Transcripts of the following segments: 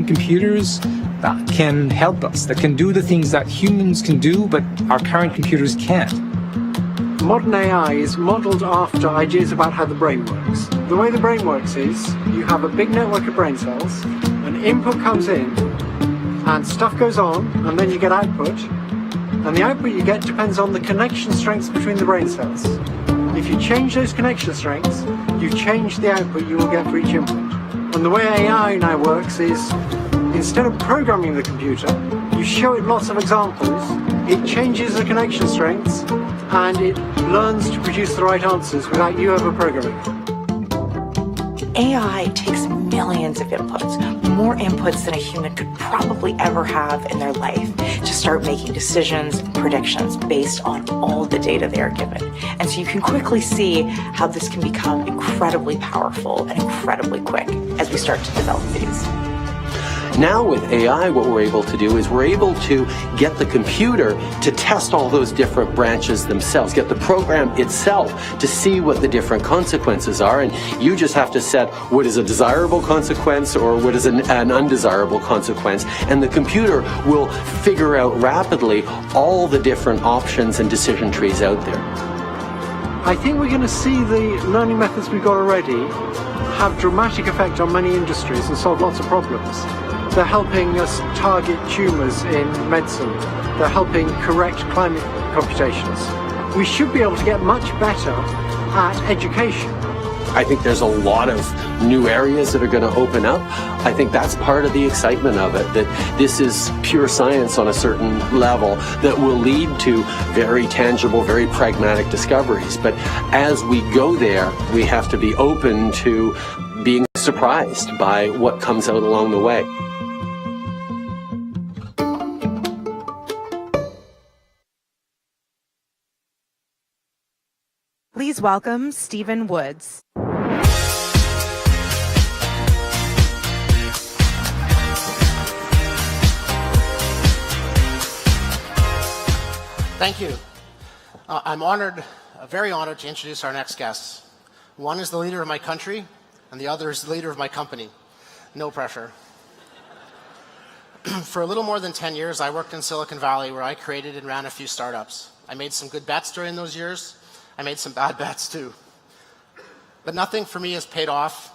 computers that can help us, that can do the things that humans can do, but our current computers can't. Modern AI is modelled after ideas about how the brain works. The way the brain works is you have a big network of brain cells, an input comes in, and stuff goes on, and then you get output, and the output you get depends on the connection strengths between the brain cells. If you change those connection strengths, you change the output you will get for each input. And the way AI now works is, instead of programming the computer, you show it lots of examples, it changes the connection strengths, and it learns to produce the right answers without you ever programming it. AI takes millions of inputs, more inputs than a human could probably ever have in their life, to start making decisions and predictions based on all the data they are given. And so you can quickly see how this can become incredibly powerful and incredibly quick as we start to develop these. Now with AI, what we're able to do is we're able to get the computer to test all those different branches themselves, get the program itself to see what the different consequences are, and you just have to set what is a desirable consequence or what is an undesirable consequence, and the computer will figure out rapidly all the different options and decision trees out there. I think we're going to see the learning methods we've got already have dramatic effect on many industries and solve lots of problems. They're helping us target tumours in medicine. They're helping correct climate computations. We should be able to get much better at education. I think there's a lot of new areas that are going to open up. I think that's part of the excitement of it, that this is pure science on a certain level that will lead to very tangible, very pragmatic discoveries. But as we go there, we have to be open to being surprised by what comes out along the way. Please welcome Stephen Woods. Thank you. I'm honored, very honored to introduce our next guests. One is the leader of my country, and the other is the leader of my company. No pressure. For a little more than 10 years, I worked in Silicon Valley, where I created and ran a few startups. I made some good bets during those years. I made some bad bets too. But nothing for me has paid off,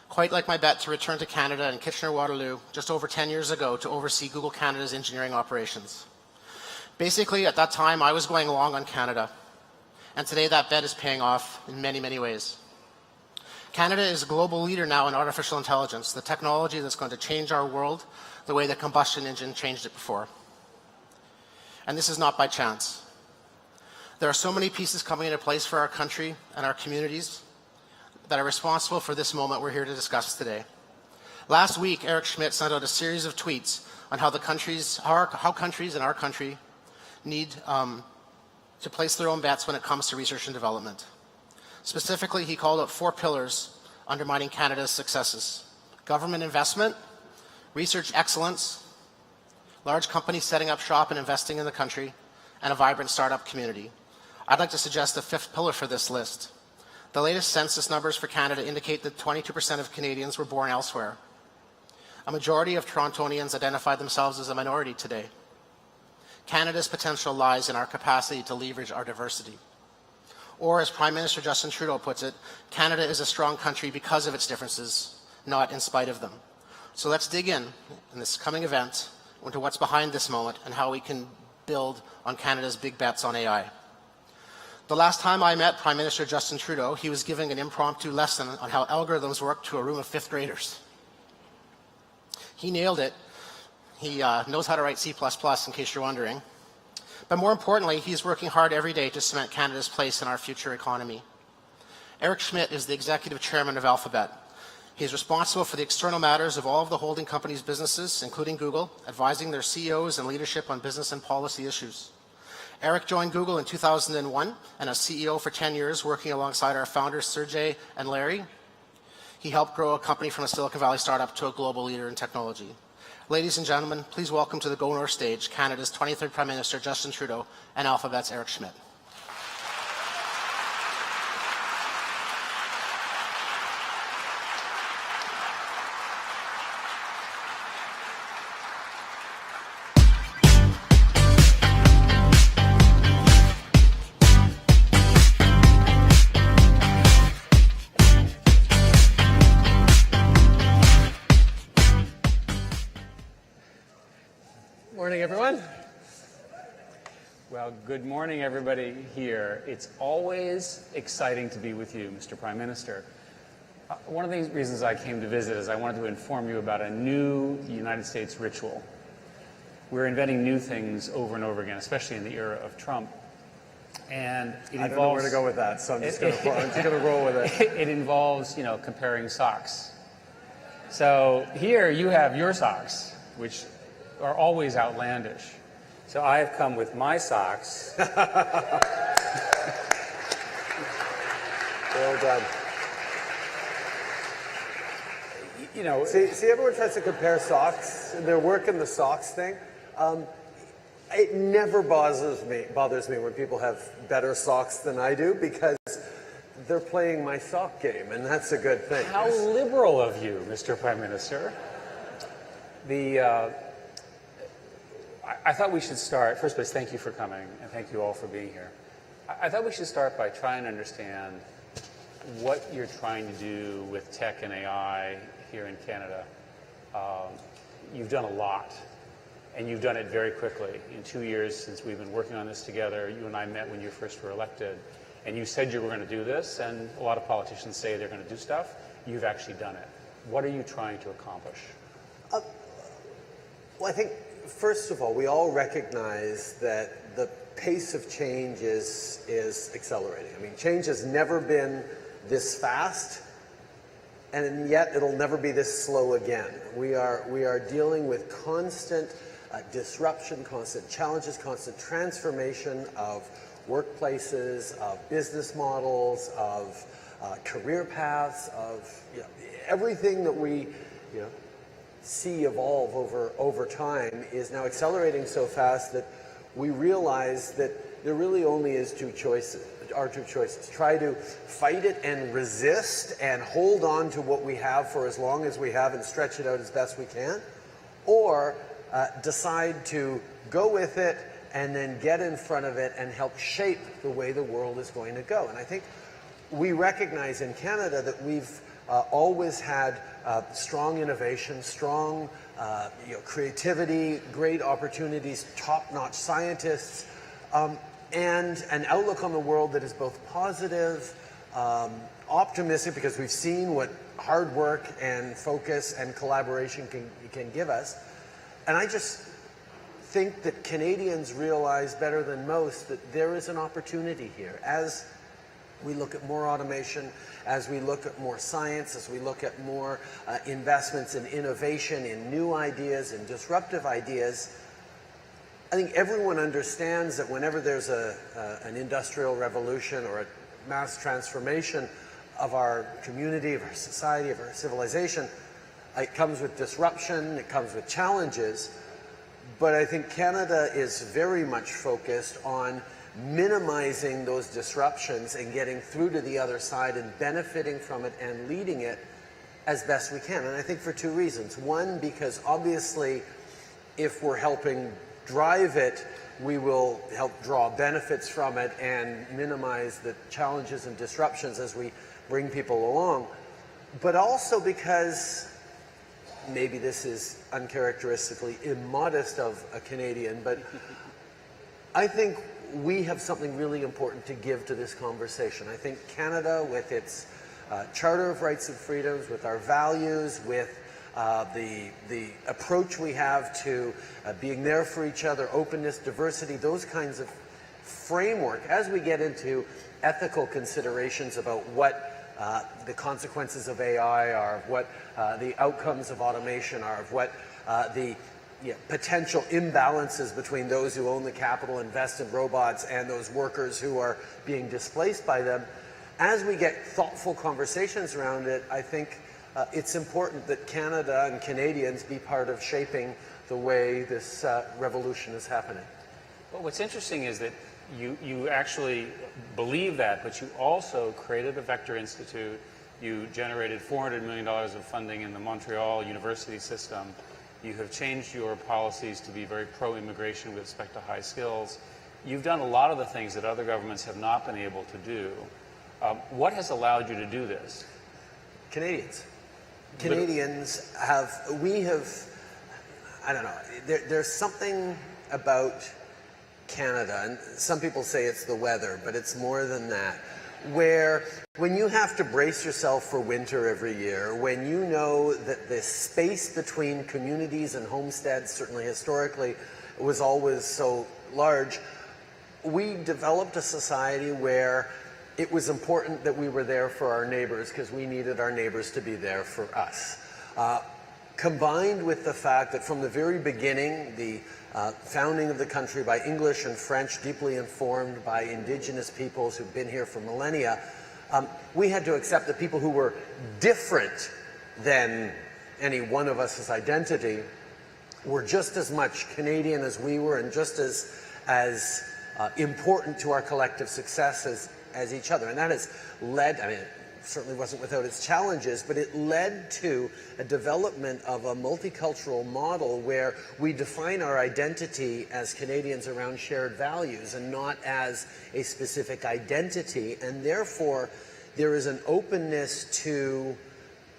quite like my bet to return to Canada and Kitchener-Waterloo just over 10 years ago to oversee Google Canada's engineering operations. Basically, at that time, I was going long on Canada. And today that bet is paying off in many, many ways. Canada is a global leader now in artificial intelligence, the technology that's going to change our world the way the combustion engine changed it before. And this is not by chance. There are so many pieces coming into place for our country and our communities that are responsible for this moment we're here to discuss today. Last week, Eric Schmidt sent out a series of tweets on how countries in our country need to place their own bets when it comes to research and development. Specifically, he called out 4 pillars undermining Canada's successes: government investment, research excellence, large companies setting up shop and investing in the country, and a vibrant startup community. I'd like to suggest a 5th pillar for this list. The latest census numbers for Canada indicate that 22% of Canadians were born elsewhere. A majority of Torontonians identify themselves as a minority today. Canada's potential lies in our capacity to leverage our diversity. Or, as Prime Minister Justin Trudeau puts it, Canada is a strong country because of its differences, not in spite of them. So let's dig in this coming event into what's behind this moment and how we can build on Canada's big bets on AI. The last time I met Prime Minister Justin Trudeau, he was giving an impromptu lesson on how algorithms work to a room of 5th graders. He nailed it. He knows how to write C++, in case you're wondering. But more importantly, he's working hard every day to cement Canada's place in our future economy. Eric Schmidt is the executive chairman of Alphabet. He's responsible for the external matters of all of the holding company's businesses, including Google, advising their CEOs and leadership on business and policy issues. Eric joined Google in 2001 and as CEO for 10 years, working alongside our founders, Sergey and Larry. He helped grow a company from a Silicon Valley startup to a global leader in technology. Ladies and gentlemen, please welcome to the Go North stage Canada's 23rd Prime Minister Justin Trudeau and Alphabet's Eric Schmidt. Morning, everyone. Well, good morning, everybody here. It's always exciting to be with you, Mr. Prime Minister. One of the reasons I came to visit is I wanted to inform you about a new United States ritual. We're inventing new things over and over again, especially in the era of Trump. And it involves, I don't know where to go with that, so I'm just going to roll with it. It involves, comparing socks. So here you have your socks, which are always outlandish. So I have come with my socks. Well done. See, everyone tries to compare socks, and they're working the socks thing. It never bothers me when people have better socks than I do, because they're playing my sock game, and that's a good thing. How liberal of you, Mr. Prime Minister. I thought we should start, first place, thank you for coming, and thank you all for being here. I thought we should start by trying to understand what you're trying to do with tech and AI here in Canada. You've done a lot, and you've done it very quickly. In 2 years since we've been working on this together, you and I met when you first were elected, and you said you were going to do this, and a lot of politicians say they're going to do stuff. You've actually done it. What are you trying to accomplish? Well, I think, first of all, we all recognize that the pace of change is accelerating. I mean, change has never been this fast, and yet it'll never be this slow again. We are dealing with constant disruption, constant challenges, constant transformation of workplaces, of business models, of career paths, of everything that we see evolve over time is now accelerating so fast that we realize that there really only is two choices. Try to fight it and resist and hold on to what we have for as long as we have and stretch it out as best we can, or decide to go with it and then get in front of it and help shape the way the world is going to go. And I think we recognize in Canada that we've always had strong innovation, strong creativity, great opportunities, top-notch scientists, and an outlook on the world that is both positive, optimistic, because we've seen what hard work and focus and collaboration can give us. And I just think that Canadians realize better than most that there is an opportunity here. As we look at more automation, as we look at more science, as we look at more investments in innovation, in new ideas, in disruptive ideas, I think everyone understands that whenever there's an industrial revolution or a mass transformation of our community, of our society, of our civilization, it comes with disruption, it comes with challenges. But I think Canada is very much focused on minimizing those disruptions and getting through to the other side and benefiting from it and leading it as best we can. And I think for two reasons. One, because obviously if we're helping drive it, we will help draw benefits from it and minimize the challenges and disruptions as we bring people along. But also because, maybe this is uncharacteristically immodest of a Canadian, but I think we have something really important to give to this conversation. I think Canada, with its Charter of Rights and Freedoms, with our values, with the approach we have to being there for each other, openness, diversity, those kinds of framework, as we get into ethical considerations about what the consequences of AI are, of what the outcomes of automation are, of what the potential imbalances between those who own the capital, invest in robots, and those workers who are being displaced by them. As we get thoughtful conversations around it, I think it's important that Canada and Canadians be part of shaping the way this revolution is happening. Well, what's interesting is that you actually believe that, but you also created a Vector Institute. You generated $400 million of funding in the Montreal university system. You have changed your policies to be very pro-immigration with respect to high skills. You've done a lot of the things that other governments have not been able to do. What has allowed you to do this? Canadians. Canadians have, I don't know, there's something about Canada, and some people say it's the weather, but it's more than that, where when you have to brace yourself for winter every year, when you know that the space between communities and homesteads, certainly historically, was always so large, we developed a society where it was important that we were there for our neighbors because we needed our neighbors to be there for us. Combined with the fact that from the very beginning, the founding of the country by English and French, deeply informed by indigenous peoples who've been here for millennia, we had to accept that people who were different than any one of us as identity were just as much Canadian as we were, and just as important to our collective success as each other. And that has led, I mean, it certainly wasn't without its challenges, but it led to a development of a multicultural model where we define our identity as Canadians around shared values and not as a specific identity. And therefore, there is an openness to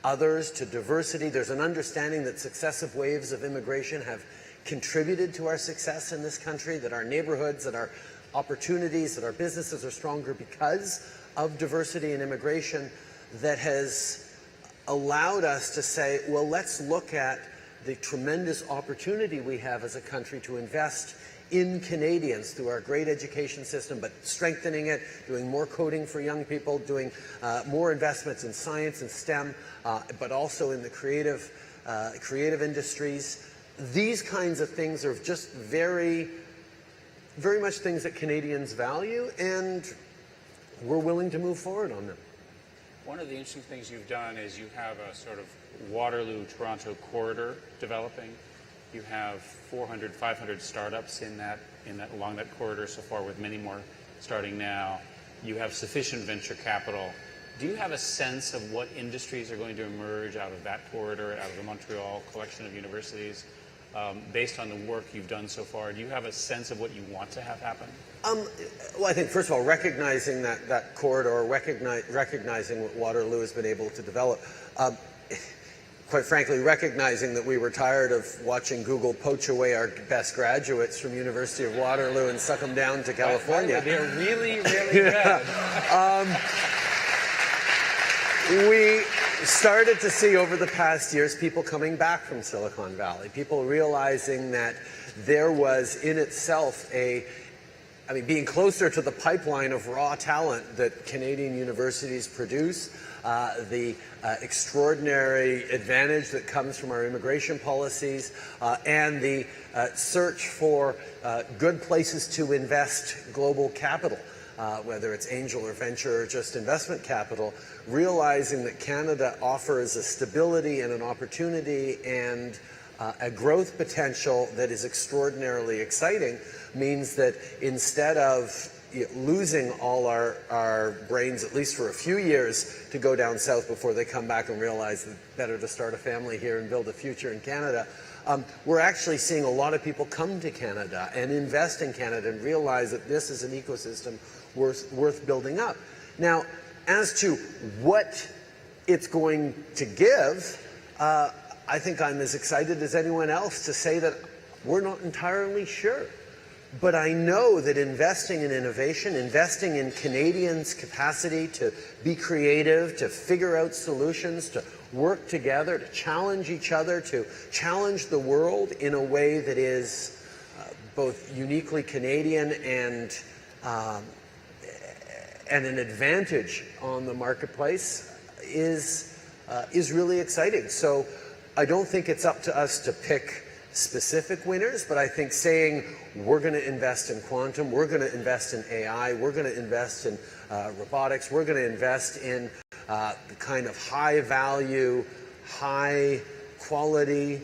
others, to diversity. There's an understanding that successive waves of immigration have contributed to our success in this country, that our neighborhoods, that our opportunities, that our businesses are stronger because of diversity and immigration, that has allowed us to say, well, let's look at the tremendous opportunity we have as a country to invest in Canadians through our great education system, but strengthening it, doing more coding for young people, doing more investments in science and STEM, but also in the creative industries. These kinds of things are just very, very much things that Canadians value, and we're willing to move forward on them. One of the interesting things you've done is you have a sort of Waterloo-Toronto corridor developing. You have 400, 500 startups in that along that corridor so far, with many more starting now. You have sufficient venture capital. Do you have a sense of what industries are going to emerge out of that corridor, out of the Montreal collection of universities, based on the work you've done so far? Do you have a sense of what you want to have happen? Well, I think, first of all, recognizing that corridor, recognizing what Waterloo has been able to develop, quite frankly, recognizing that we were tired of watching Google poach away our best graduates from University of Waterloo and suck them down to California. They're really, really good. We started to see over the past years people coming back from Silicon Valley, people realizing that there was in itself being closer to the pipeline of raw talent that Canadian universities produce, the extraordinary advantage that comes from our immigration policies, and the search for good places to invest global capital, whether it's angel or venture or just investment capital, realizing that Canada offers a stability and an opportunity and a growth potential that is extraordinarily exciting, means that instead of losing all our brains, at least for a few years, to go down south before they come back and realize that it's better to start a family here and build a future in Canada, we're actually seeing a lot of people come to Canada and invest in Canada and realize that this is an ecosystem worth building up. Now, as to what it's going to give, I think I'm as excited as anyone else to say that we're not entirely sure. But I know that investing in innovation, investing in Canadians' capacity to be creative, to figure out solutions, to work together, to challenge each other, to challenge the world in a way that is both uniquely Canadian and an advantage on the marketplace is really exciting. So I don't think it's up to us to pick specific winners, but I think saying we're going to invest in quantum, we're going to invest in AI, we're going to invest in robotics, we're going to invest in the kind of high value, high quality,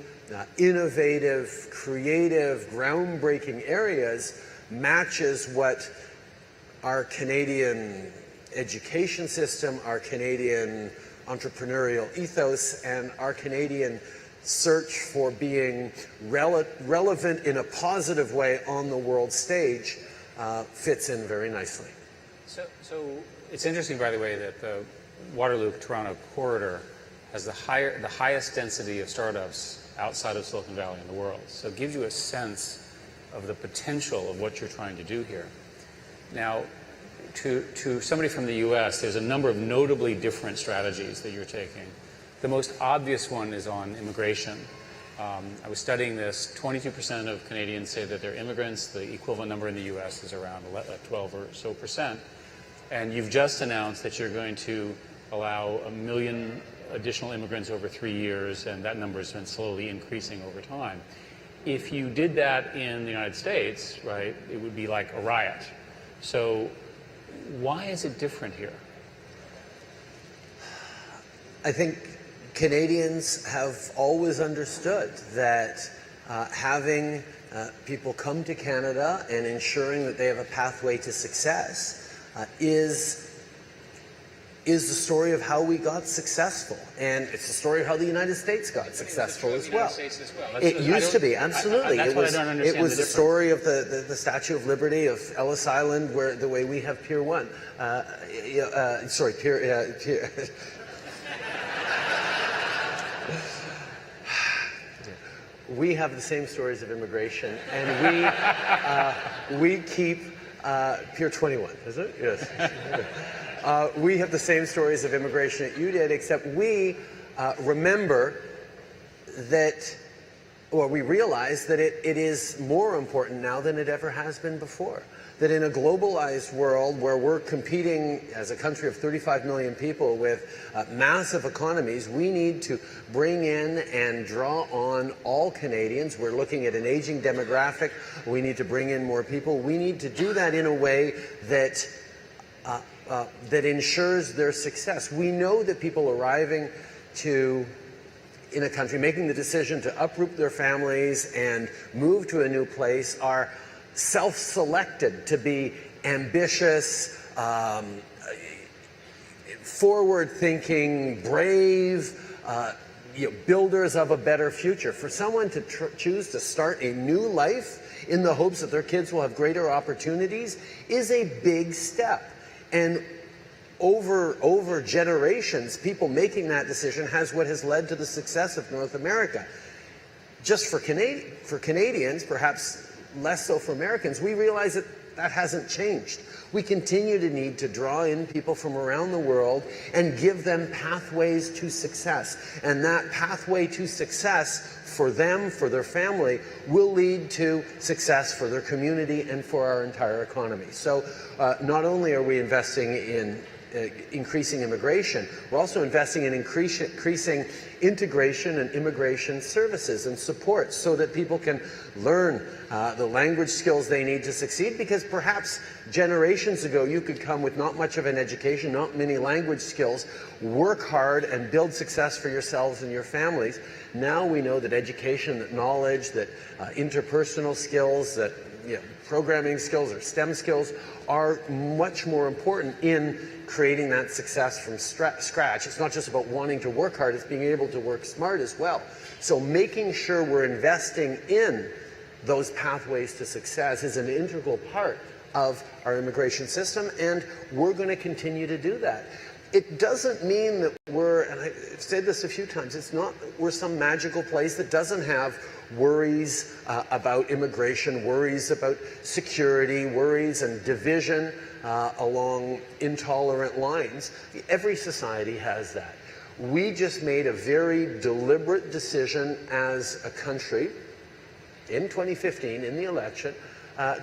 innovative, creative, groundbreaking areas matches what our Canadian education system, our Canadian entrepreneurial ethos, and our Canadian search for being relevant in a positive way on the world stage fits in very nicely. So it's interesting, by the way, that the Waterloo-Toronto corridor has the highest density of startups outside of Silicon Valley in the world. So it gives you a sense of the potential of what you're trying to do here. Now, to somebody from the US, there's a number of notably different strategies that you're taking. The most obvious one is on immigration. I was studying this. 22% of Canadians say that they're immigrants. The equivalent number in the US is around 12 or so percent. And you've just announced that you're going to allow 1 million additional immigrants over 3 years, and that number has been slowly increasing over time. If you did that in the United States, right, it would be like a riot. So why is it different here? I think Canadians have always understood that having people come to Canada and ensuring that they have a pathway to success is the story of how we got successful. And it's the story of how the United States got successful as well. It used to be, absolutely. It was the story of the Statue of Liberty of Ellis Island, where the way we have Pier 1. We have the same stories of immigration, and we keep Pier 21, is it? Yes. We have the same stories of immigration that you did, except we remember that, or we realize that it is more important now than it ever has been before. That in a globalized world where we're competing as a country of 35 million people with massive economies, we need to bring in and draw on all Canadians. We're looking at an aging demographic. We need to bring in more people. We need to do that in a way that that ensures their success. We know that people arriving in a country, making the decision to uproot their families and move to a new place, are self-selected to be ambitious, forward-thinking, brave, builders of a better future. For someone to choose to start a new life in the hopes that their kids will have greater opportunities is a big step. And over generations, people making that decision has what has led to the success of North America. Just for Canadians, perhaps less so for Americans, we realize that that hasn't changed. We continue to need to draw in people from around the world and give them pathways to success. And that pathway to success for them, for their family, will lead to success for their community and for our entire economy. So not only are we investing in increasing immigration, we're also investing in increasing integration and immigration services and support so that people can learn the language skills they need to succeed, because perhaps generations ago you could come with not much of an education, not many language skills, work hard and build success for yourselves and your families. Now we know that education, that knowledge, that interpersonal skills, that programming skills or STEM skills are much more important in creating that success from scratch. It's not just about wanting to work hard, it's being able to work smart as well. So making sure we're investing in those pathways to success is an integral part of our immigration system, and we're going to continue to do that. It doesn't mean that we're, and I've said this a few times, it's not that we're some magical place that doesn't have worries about immigration, worries about security, worries and division along intolerant lines. Every society has that. We just made a very deliberate decision as a country in 2015 in the election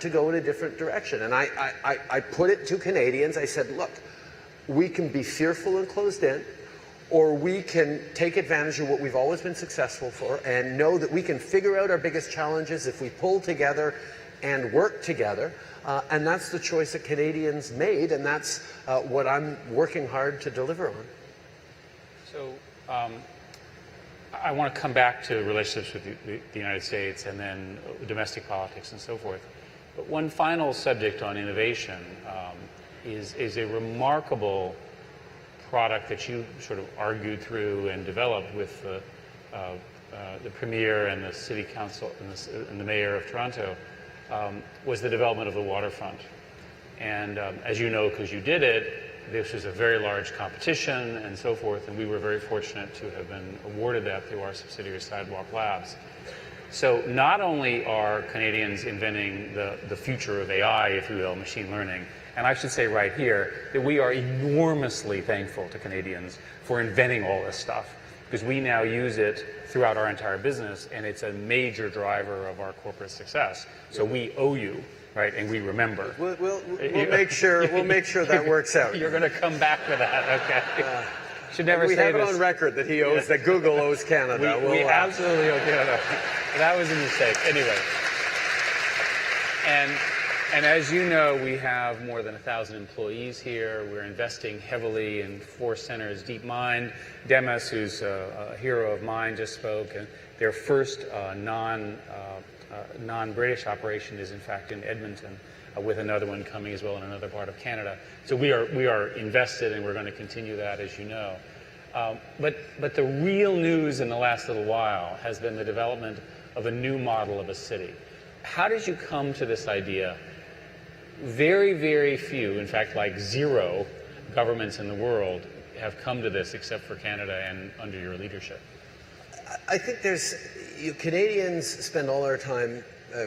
to go in a different direction. And I put it to Canadians, I said, look, we can be fearful and closed in, or we can take advantage of what we've always been successful for and know that we can figure out our biggest challenges if we pull together and work together. And that's the choice that Canadians made, and that's what I'm working hard to deliver on. So I want to come back to relationships with the United States and then domestic politics and so forth. But one final subject on innovation is a remarkable product that you sort of argued through and developed with the Premier and the City Council and the Mayor of Toronto, was the development of the waterfront. And as you know, because you did it, this was a very large competition and so forth, and we were very fortunate to have been awarded that through our subsidiary Sidewalk Labs. So not only are Canadians inventing the future of AI, if you will, machine learning, and I should say right here that we are enormously thankful to Canadians for inventing all this stuff, because we now use it throughout our entire business, and it's a major driver of our corporate success. So we owe you, right, and we remember. We'll make sure that works out. You're going to come back for that, okay? Should never we say have this. it on record that he owes, that Google owes Canada. We absolutely owe Canada. That was a mistake. Anyway. And as you know, we have more than 1,000 employees here. We're investing heavily in 4 centers. DeepMind, Demis, who's a hero of mine, just spoke. And their first non-British operation is, in fact, in Edmonton, with another one coming as well in another part of Canada. So we are invested, and we're going to continue that, as you know. But the real news in the last little while has been the development of a new model of a city. How did you come to this idea? Very, very few, in fact, like 0 governments in the world have come to this except for Canada and under your leadership. I think Canadians spend all our time,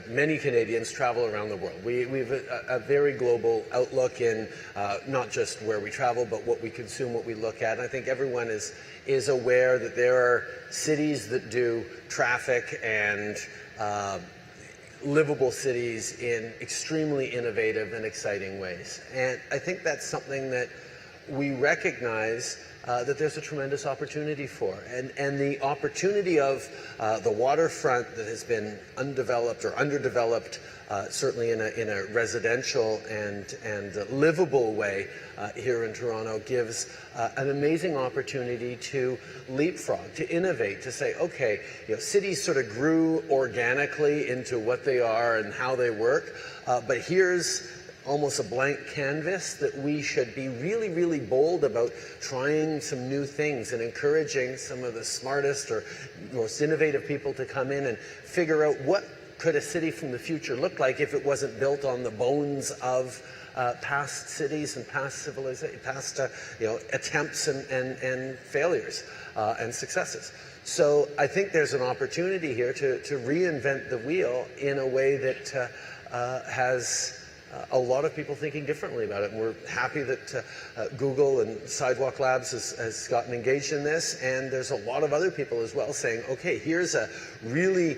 many Canadians travel around the world. We've a very global outlook in not just where we travel, but what we consume, what we look at. And I think everyone is aware that there are cities that do traffic and livable cities in extremely innovative and exciting ways. And I think that's something that we recognize that there's a tremendous opportunity for. And the opportunity of the waterfront that has been undeveloped or underdeveloped, certainly in a residential and livable way here in Toronto, gives an amazing opportunity to leapfrog, to innovate, to say, okay, cities sort of grew organically into what they are and how they work, but here's almost a blank canvas that we should be really, really bold about trying some new things and encouraging some of the smartest or most innovative people to come in and figure out what could a city from the future look like if it wasn't built on the bones of past cities and past civilization, past attempts and failures and successes. So I think there's an opportunity here to reinvent the wheel in a way that has a lot of people thinking differently about it. And we're happy that Google and Sidewalk Labs has gotten engaged in this. And there's a lot of other people as well saying, okay, here's a really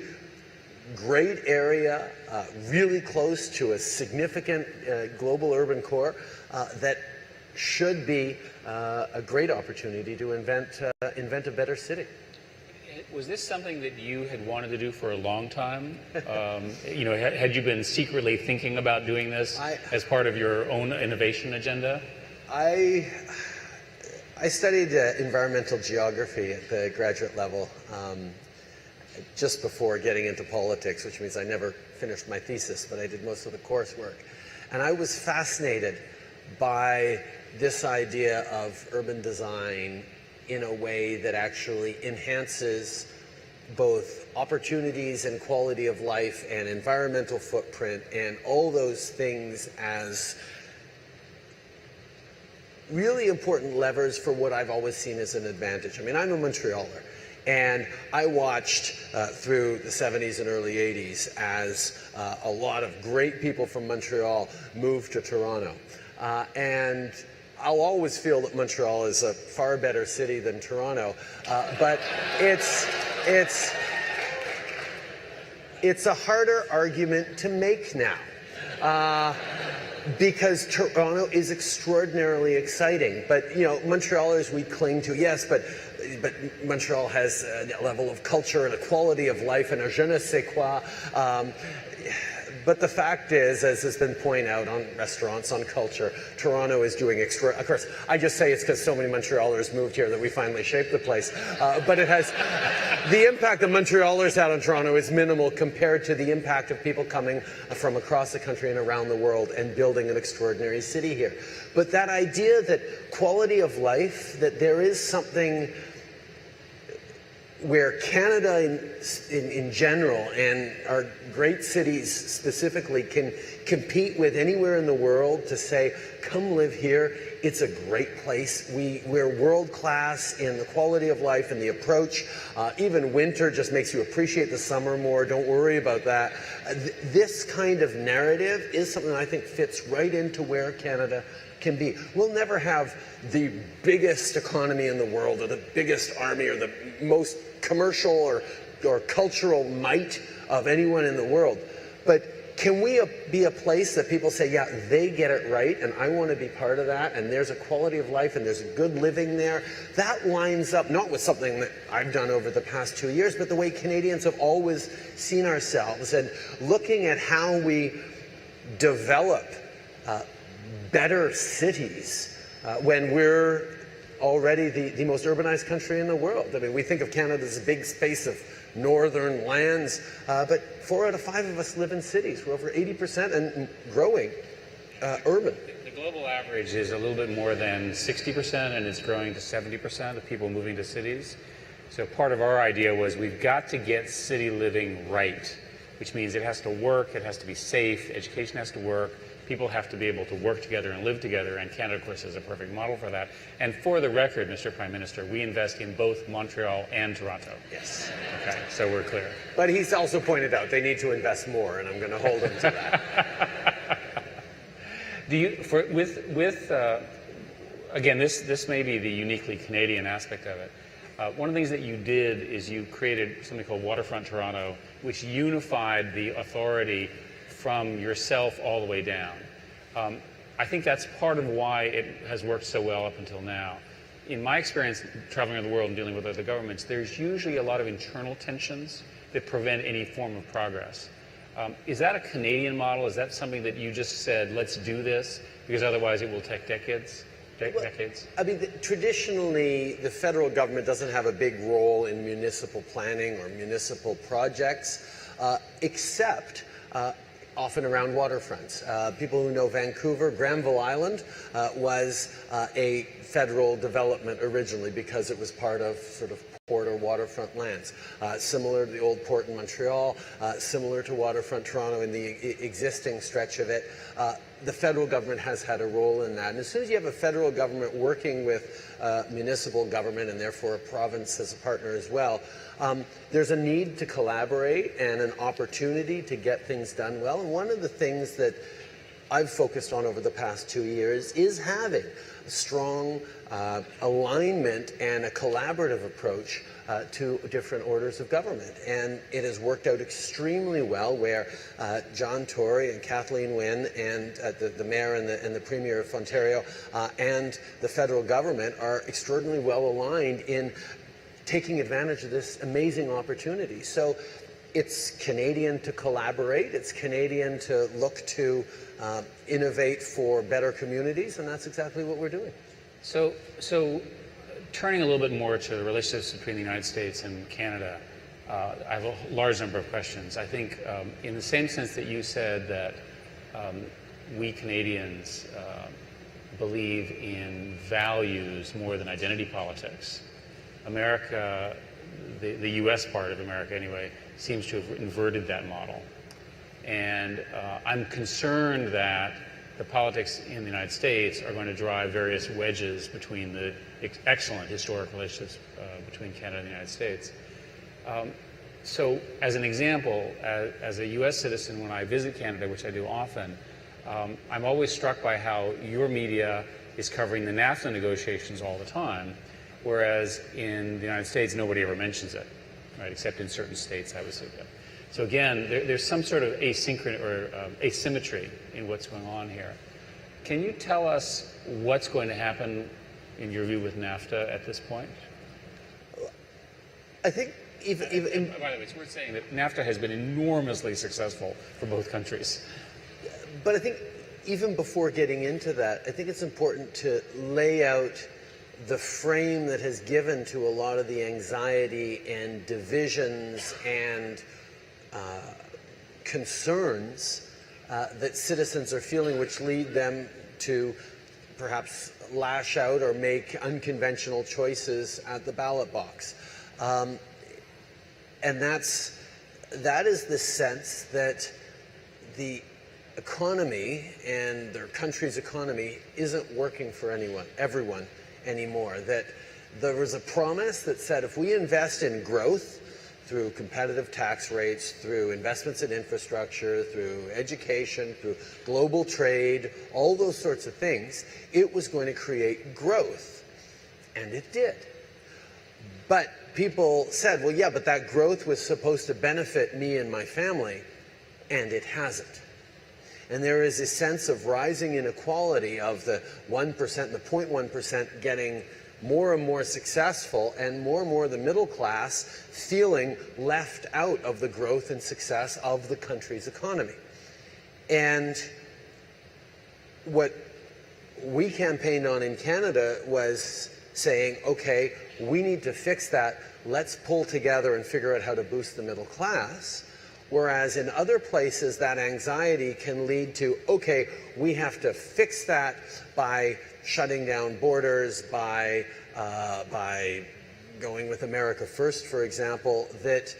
great area, really close to a significant global urban core that should be a great opportunity to invent a better city. Was this something that you had wanted to do for a long time? Had you been secretly thinking about doing this as part of your own innovation agenda? I studied environmental geography at the graduate level just before getting into politics, which means I never finished my thesis, but I did most of the coursework. And I was fascinated by this idea of urban design in a way that actually enhances both opportunities and quality of life and environmental footprint and all those things as really important levers for what I've always seen as an advantage. I mean, I'm a Montrealer, and I watched through the 70s and early 80s as a lot of great people from Montreal moved to Toronto. And I'll always feel that Montreal is a far better city than Toronto, but it's a harder argument to make now because Toronto is extraordinarily exciting. But Montrealers, we cling to, yes, but Montreal has a level of culture and a quality of life and a je ne sais quoi. But the fact is, as has been pointed out on restaurants, on culture, Toronto is doing of course, I just say it's because so many Montrealers moved here that we finally shaped the place. But it has, the impact that Montrealers had on Toronto is minimal compared to the impact of people coming from across the country and around the world and building an extraordinary city here. But that idea that quality of life, that there is something where Canada in general and our great cities specifically can compete with anywhere in the world to say, come live here, it's a great place. We're world class in the quality of life and the approach. Even winter just makes you appreciate the summer more. Don't worry about that. This kind of narrative is something that I think fits right into where Canada can be. We'll never have the biggest economy in the world or the biggest army or the most commercial or cultural might of anyone in the world. But can we be a place that people say, yeah, they get it right and I want to be part of that, and there's a quality of life and there's a good living there? That lines up not with something that I've done over the past 2 years, but the way Canadians have always seen ourselves, and looking at how we develop better cities when we're already the most urbanized country in the world. I mean, we think of Canada as a big space of northern lands, but 4 out of 5 of us live in cities. We're over 80% and growing urban. The global average is a little bit more than 60%, and it's growing to 70% of people moving to cities. So part of our idea was we've got to get city living right, which means it has to work, it has to be safe, education has to work, people have to be able to work together and live together, and Canada, of course, is a perfect model for that. And for the record, Mr. Prime Minister, we invest in both Montreal and Toronto. Yes. Okay, so we're clear. But he's also pointed out they need to invest more, and I'm going to hold him to that. Do you, again, this may be the uniquely Canadian aspect of it. One of the things that you did is you created something called Waterfront Toronto, which unified the authority from yourself all the way down. I think that's part of why it has worked so well up until now. In my experience traveling around the world and dealing with other governments, there's usually a lot of internal tensions that prevent any form of progress. Is that a Canadian model? Is that something that you just said, let's do this, because otherwise it will take decades? I mean, traditionally, the federal government doesn't have a big role in municipal planning or municipal projects, except often around waterfronts. People who know Vancouver, Granville Island was a federal development originally because it was part of sort of port or waterfront lands. Similar to the old port in Montreal, similar to Waterfront Toronto in the existing stretch of it. The federal government has had a role in that. And as soon as you have a federal government working with municipal government, and therefore a province as a partner as well, there's a need to collaborate and an opportunity to get things done well. And one of the things that I've focused on over the past 2 years is having a strong alignment and a collaborative approach to different orders of government. And it has worked out extremely well where John Tory and Kathleen Wynne and the Mayor and the Premier of Ontario and the federal government are extraordinarily well aligned in taking advantage of this amazing opportunity. So it's Canadian to collaborate, it's Canadian to look to innovate for better communities, and that's exactly what we're doing. So turning a little bit more to the relationships between the United States and Canada, I have a large number of questions. I think in the same sense that you said that we Canadians believe in values more than identity politics, America, the U.S. part of America anyway, seems to have inverted that model. And I'm concerned that the politics in the United States are going to drive various wedges between the excellent historic relationships between Canada and the United States. So as an example, as a U.S. citizen, when I visit Canada, which I do often, I'm always struck by how your media is covering the NAFTA negotiations all the time, whereas in the United States, nobody ever mentions it, right, except in certain states, I would say. So again, there's some sort of asynchrony or asymmetry in what's going on here. Can you tell us what's going to happen, in your view, with NAFTA at this point? I think even by the way, it's worth saying that NAFTA has been enormously successful for both countries. But I think even before getting into that, I think it's important to lay out the frame that has given to a lot of the anxiety and divisions and concerns that citizens are feeling, which lead them to perhaps lash out or make unconventional choices at the ballot box. And that is the sense that the economy and their country's economy isn't working for everyone anymore. That there was a promise that said if we invest in growth through competitive tax rates, through investments in infrastructure, through education, through global trade, all those sorts of things, it was going to create growth. And it did. But people said, well, yeah, but that growth was supposed to benefit me and my family, and it hasn't. And there is a sense of rising inequality of the 1%, the 0.1% getting more and more successful, and more the middle class feeling left out of the growth and success of the country's economy. And what we campaigned on in Canada was saying, okay, we need to fix that. Let's pull together and figure out how to boost the middle class. Whereas in other places, that anxiety can lead to, okay, we have to fix that by shutting down borders, by going with America First, for example, that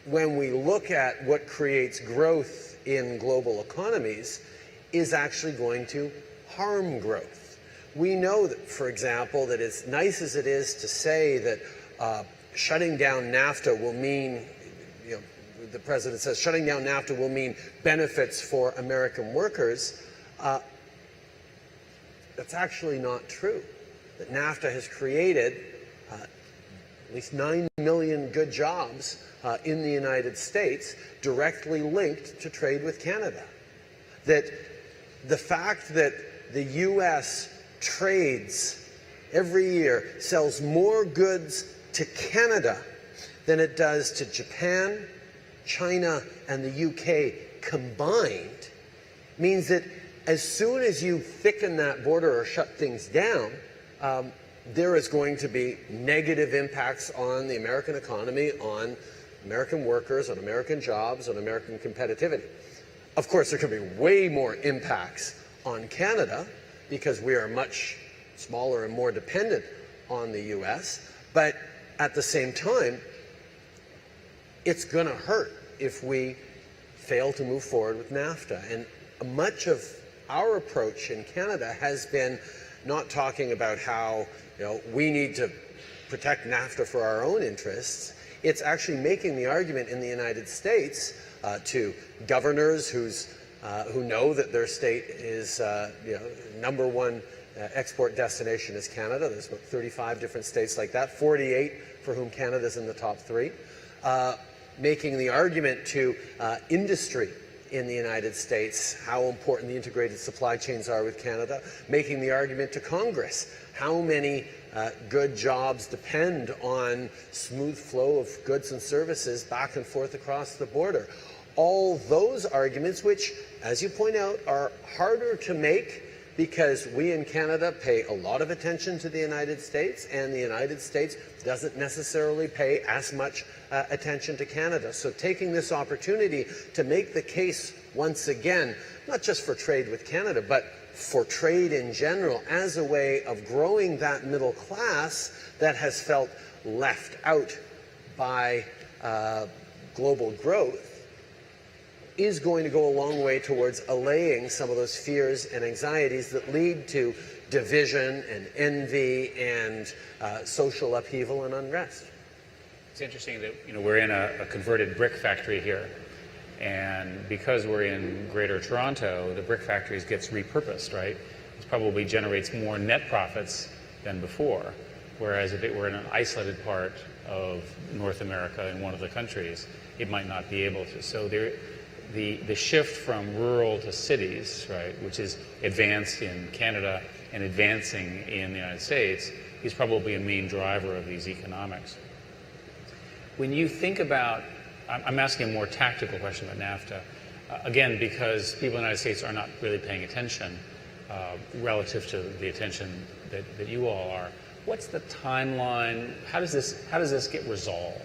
when we look at what creates growth in global economies is actually going to harm growth. We know that, for example, that as nice as it is to say that shutting down NAFTA will mean, the president says shutting down NAFTA will mean benefits for American workers, that's actually not true. That NAFTA has created at least 9 million good jobs in the United States directly linked to trade with Canada. That the fact that the U.S. trades every year, sells more goods to Canada than it does to Japan, China, and the UK combined, means that as soon as you thicken that border or shut things down, there is going to be negative impacts on the American economy, on American workers, on American jobs, on American competitivity. Of course, there could be way more impacts on Canada because we are much smaller and more dependent on the U.S., but at the same time, it's going to hurt if we fail to move forward with NAFTA. And much of our approach in Canada has been not talking about how we need to protect NAFTA for our own interests. It's actually making the argument in the United States to governors who know that their state is number one export destination is Canada. There's about 35 different states like that, 48 for whom Canada's in the top 3. Making the argument to industry in the United States how important the integrated supply chains are with Canada, making the argument to Congress how many good jobs depend on smooth flow of goods and services back and forth across the border. All those arguments, which, as you point out, are harder to make because we in Canada pay a lot of attention to the United States, and the United States doesn't necessarily pay as much attention to Canada. So taking this opportunity to make the case once again, not just for trade with Canada, but for trade in general as a way of growing that middle class that has felt left out by global growth, is going to go a long way towards allaying some of those fears and anxieties that lead to division and envy and social upheaval and unrest. It's interesting that we're in a converted brick factory here, and because we're in Greater Toronto, the brick factories gets repurposed, right? It probably generates more net profits than before, whereas if it were in an isolated part of North America in one of the countries, it might not be able to. So the shift from rural to cities, right, which is advanced in Canada and advancing in the United States, is probably a main driver of these economics. When you think about, I'm asking a more tactical question about NAFTA, again, because people in the United States are not really paying attention relative to the attention that you all are. What's the timeline? How does this get resolved?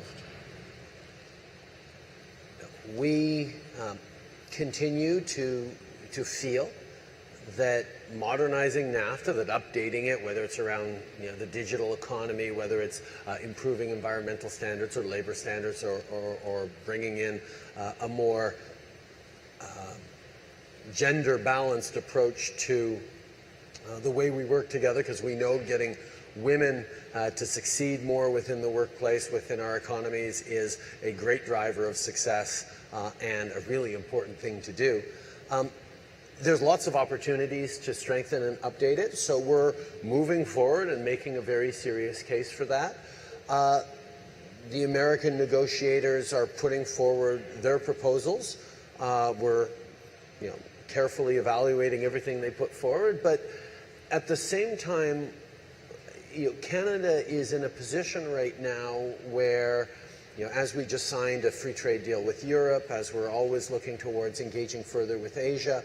We continue to feel that modernizing NAFTA, that updating it, whether it's around the digital economy, whether it's improving environmental standards or labor standards, or bringing in a more gender-balanced approach to the way we work together, because we know getting women to succeed more within the workplace, within our economies, is a great driver of success and a really important thing to do. There's lots of opportunities to strengthen and update it, so we're moving forward and making a very serious case for that. The American negotiators are putting forward their proposals. We're carefully evaluating everything they put forward, but at the same time, Canada is in a position right now where, as we just signed a free trade deal with Europe, as we're always looking towards engaging further with Asia,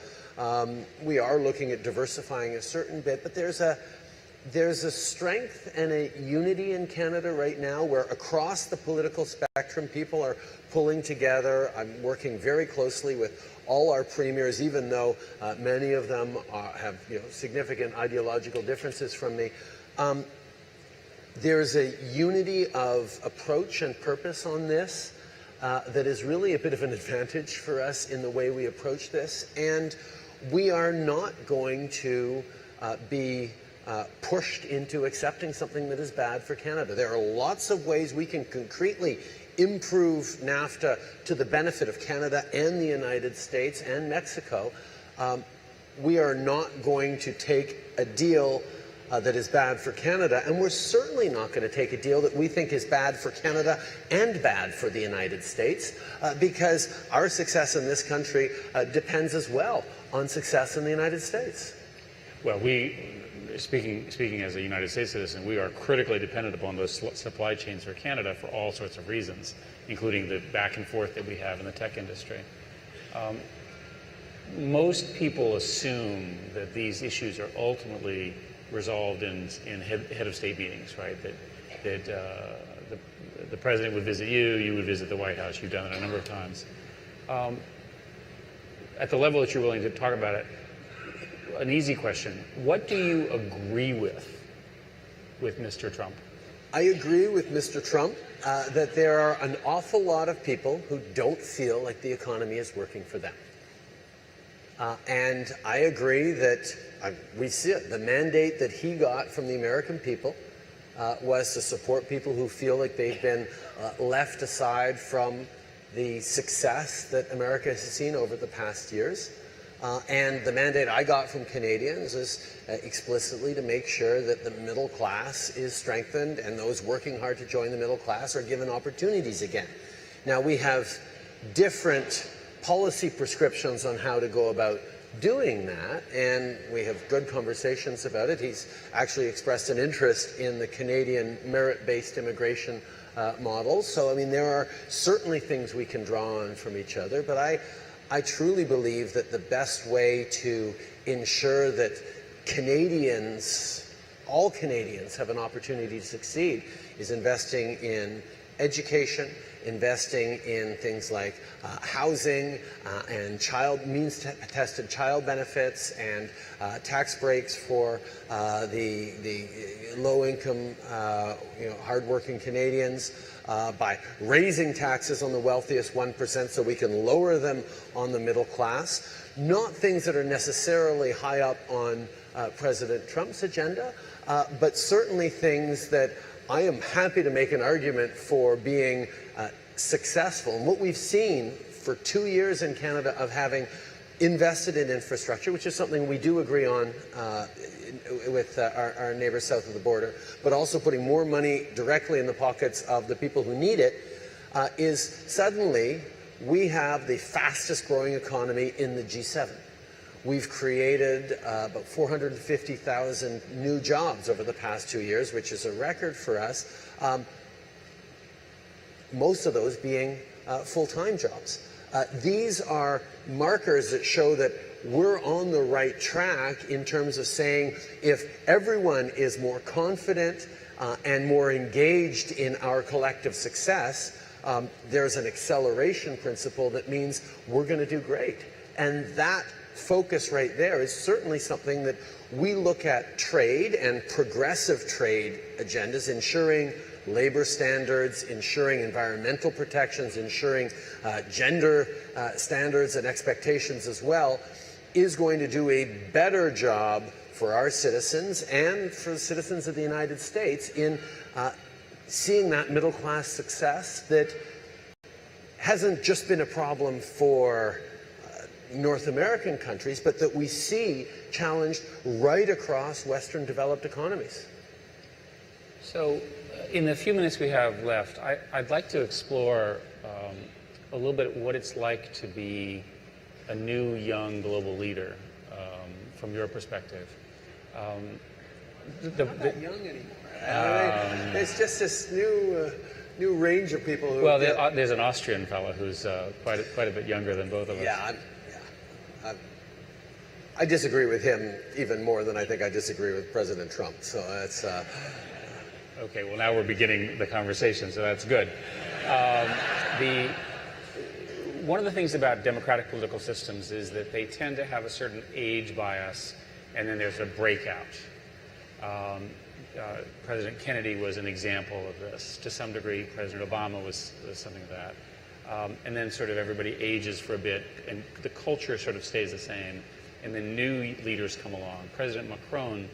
we are looking at diversifying a certain bit, but there's a strength and a unity in Canada right now where across the political spectrum people are pulling together. I'm working very closely with all our premiers, even though many of them have significant ideological differences from me. There's a unity of approach and purpose on this that is really a bit of an advantage for us in the way we approach this, and we are not going to be pushed into accepting something that is bad for Canada. There are lots of ways we can concretely improve NAFTA to the benefit of Canada and the United States and Mexico. We are not going to take a deal that is bad for Canada, and we're certainly not going to take a deal that we think is bad for Canada and bad for the United States, because our success in this country depends as well on success in the United States. Well, speaking as a United States citizen, we are critically dependent upon those supply chains for Canada for all sorts of reasons, including the back and forth that we have in the tech industry. Most people assume that these issues are ultimately resolved in head of state meetings, right? That the president would visit you, you would visit the White House. You've done it a number of times. At the level that you're willing to talk about it, an easy question: what do you agree with Mr. Trump? I agree with Mr. Trump that there are an awful lot of people who don't feel like the economy is working for them. And I agree that we see it. The mandate that he got from the American people was to support people who feel like they've been left aside from the success that America has seen over the past years. And the mandate I got from Canadians is explicitly to make sure that the middle class is strengthened and those working hard to join the middle class are given opportunities again. Now, we have different policy prescriptions on how to go about doing that, and we have good conversations about it. He's actually expressed an interest in the Canadian merit-based immigration model. So, I mean, there are certainly things we can draw on from each other, but I truly believe that the best way to ensure that Canadians, all Canadians, have an opportunity to succeed is investing in education, investing in things like housing and means-tested child benefits and tax breaks for the low-income, hard-working Canadians, by raising taxes on the wealthiest 1% so we can lower them on the middle class. Not things that are necessarily high up on President Trump's agenda, but certainly things that I am happy to make an argument for being successful. And what we've seen for 2 years in Canada of having invested in infrastructure, which is something we do agree on with our neighbors south of the border, but also putting more money directly in the pockets of the people who need it, is suddenly we have the fastest growing economy in the G7. We've created about 450,000 new jobs over the past 2 years, which is a record for us, most of those being full-time jobs. These are markers that show that we're on the right track in terms of saying if everyone is more confident and more engaged in our collective success, there's an acceleration principle that means we're going to do great. And that focus right there is certainly something that we look at trade and progressive trade agendas, ensuring labor standards, ensuring environmental protections, ensuring gender standards and expectations as well, is going to do a better job for our citizens and for the citizens of the United States in seeing that middle class success that hasn't just been a problem for North American countries, but that we see challenged right across Western developed economies. So in the few minutes we have left, I'd like to explore a little bit what it's like to be a new, young global leader from your perspective. Not that young anymore. There's just this new range of people who... Well, there's an Austrian fellow who's quite a bit younger than both of us. Yeah, I disagree with him even more than I think I disagree with President Trump. So that's... Okay, well now we're beginning the conversation, so that's good. One of the things about democratic political systems is that they tend to have a certain age bias, and then there's a breakout. President Kennedy was an example of this. To some degree, President Obama was something of that. And then sort of everybody ages for a bit, and the culture sort of stays the same, and then new leaders come along. President Macron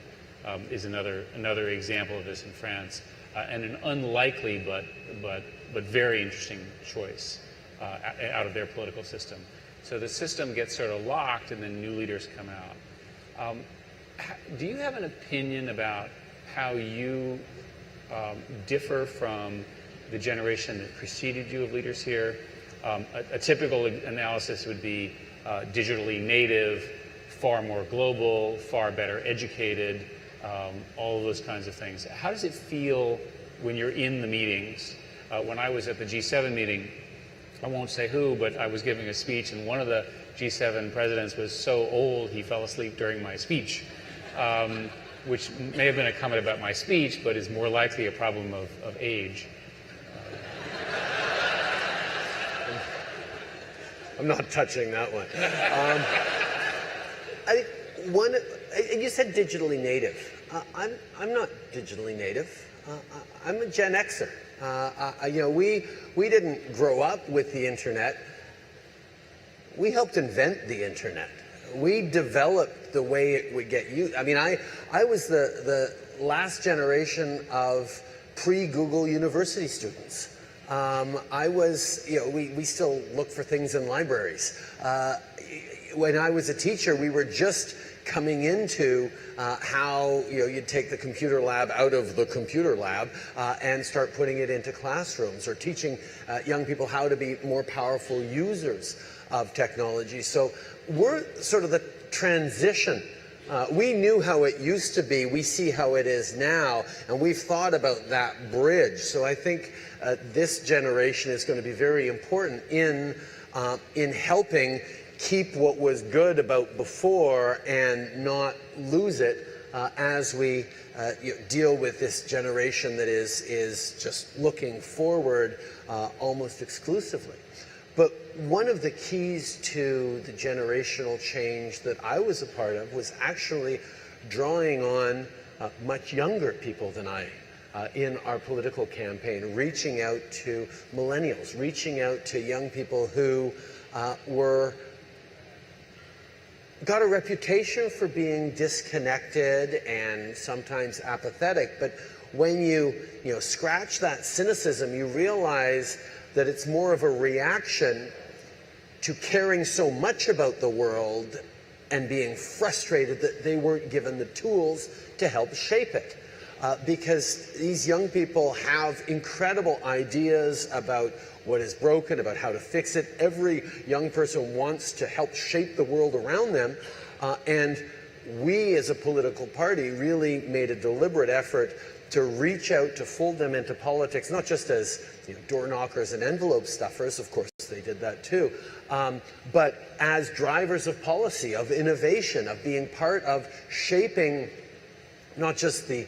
is another example of this in France, and an unlikely but very interesting choice out of their political system. So the system gets sort of locked, and then new leaders come out. Do you have an opinion about how you differ from the generation that preceded you of leaders here? A typical analysis would be digitally native, far more global, far better educated, all of those kinds of things. How does it feel when you're in the meetings? When I was at the G7 meeting, I won't say who, but I was giving a speech, and one of the G7 presidents was so old he fell asleep during my speech, which may have been a comment about my speech, but is more likely a problem of age. I'm not touching that one. I think you said digitally native. I'm not digitally native. I'm a Gen Xer. We didn't grow up with the internet. We helped invent the internet. We developed the way it would get used. I mean, I was the last generation of pre-Google university students. I was, we still look for things in libraries. When I was a teacher, we were just coming into how you'd take the computer lab out of the computer lab and start putting it into classrooms, or teaching young people how to be more powerful users of technology. So we're sort of the transition. We knew how it used to be, we see how it is now, and we've thought about that bridge. So I think this generation is going to be very important in helping keep what was good about before and not lose it as we deal with this generation that is just looking forward almost exclusively. But one of the keys to the generational change that I was a part of was actually drawing on much younger people than I in our political campaign, reaching out to millennials, reaching out to young people who got a reputation for being disconnected and sometimes apathetic, but when you scratch that cynicism, you realize that it's more of a reaction to caring so much about the world and being frustrated that they weren't given the tools to help shape it. Because these young people have incredible ideas about what is broken, about how to fix it. Every young person wants to help shape the world around them. And we as a political party really made a deliberate effort to reach out to fold them into politics, not just as door knockers and envelope stuffers, of course they did that too, but as drivers of policy, of innovation, of being part of shaping not just the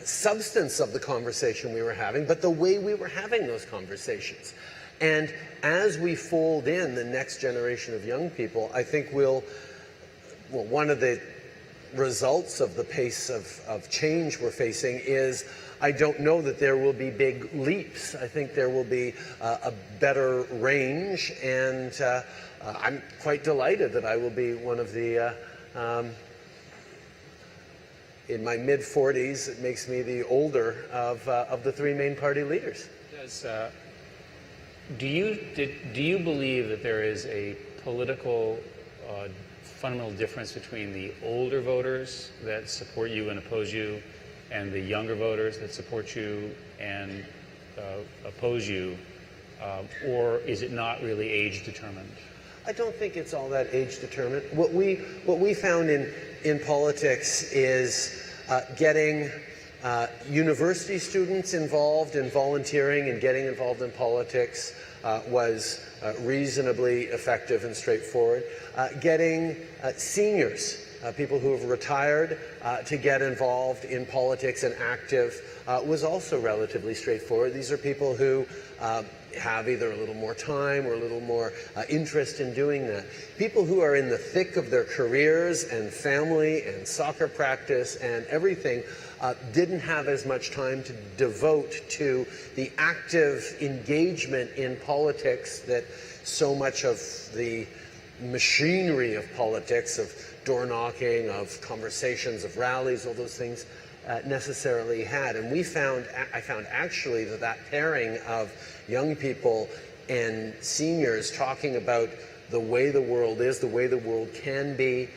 substance of the conversation we were having, but the way we were having those conversations. And as we fold in the next generation of young people, I think we'll well, one of the results of the pace of change we're facing is I don't know that there will be big leaps. I think there will be a better range, and I'm quite delighted that I will be one of the, in my mid-40s, it makes me the older of the three main party leaders. Do you believe that there is a political fundamental difference between the older voters that support you and oppose you and the younger voters that support you and oppose you, or is it not really age determined? I don't think it's all that age determined. What we found in politics is getting university students involved in volunteering and getting involved in politics was reasonably effective and straightforward. Getting seniors, people who have retired, to get involved in politics and active was also relatively straightforward. These are people who have either a little more time or a little more interest in doing that. People who are in the thick of their careers and family and soccer practice and everything didn't have as much time to devote to the active engagement in politics that so much of the machinery of politics, of door knocking, of conversations, of rallies, all those things necessarily had. And I found actually that pairing of young people and seniors talking about the way the world is, the way the world can be,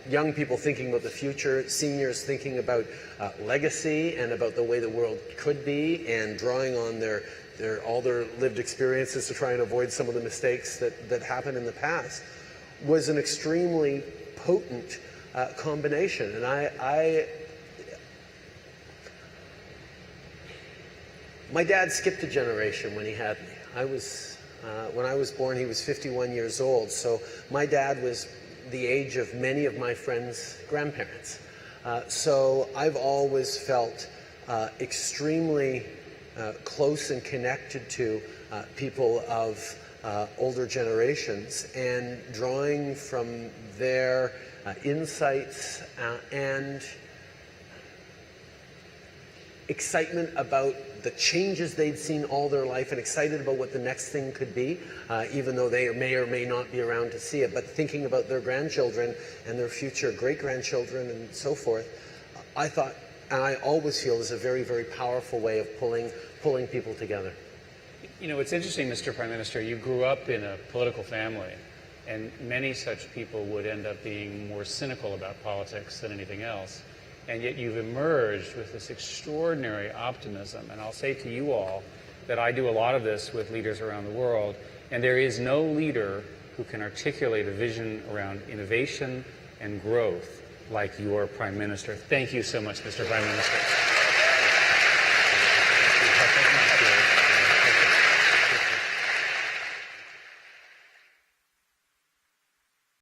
young people thinking about the future, seniors thinking about legacy and about the way the world could be, and drawing on all their lived experiences to try and avoid some of the mistakes that happened in the past, was an extremely potent combination. And my dad skipped a generation when he had me. When I was born, he was 51 years old, so my dad was the age of many of my friends' grandparents. So I've always felt extremely close and connected to people of older generations, and drawing from their insights and excitement about the changes they'd seen all their life, and excited about what the next thing could be, even though they may or may not be around to see it, but thinking about their grandchildren and their future great-grandchildren and so forth, I thought, and I always feel, is a very, very powerful way of pulling people together. You know, it's interesting, Mr. Prime Minister, you grew up in a political family, and many such people would end up being more cynical about politics than anything else. And yet you've emerged with this extraordinary optimism. And I'll say to you all that I do a lot of this with leaders around the world, and there is no leader who can articulate a vision around innovation and growth like your Prime Minister. Thank you so much, Mr. Prime Minister.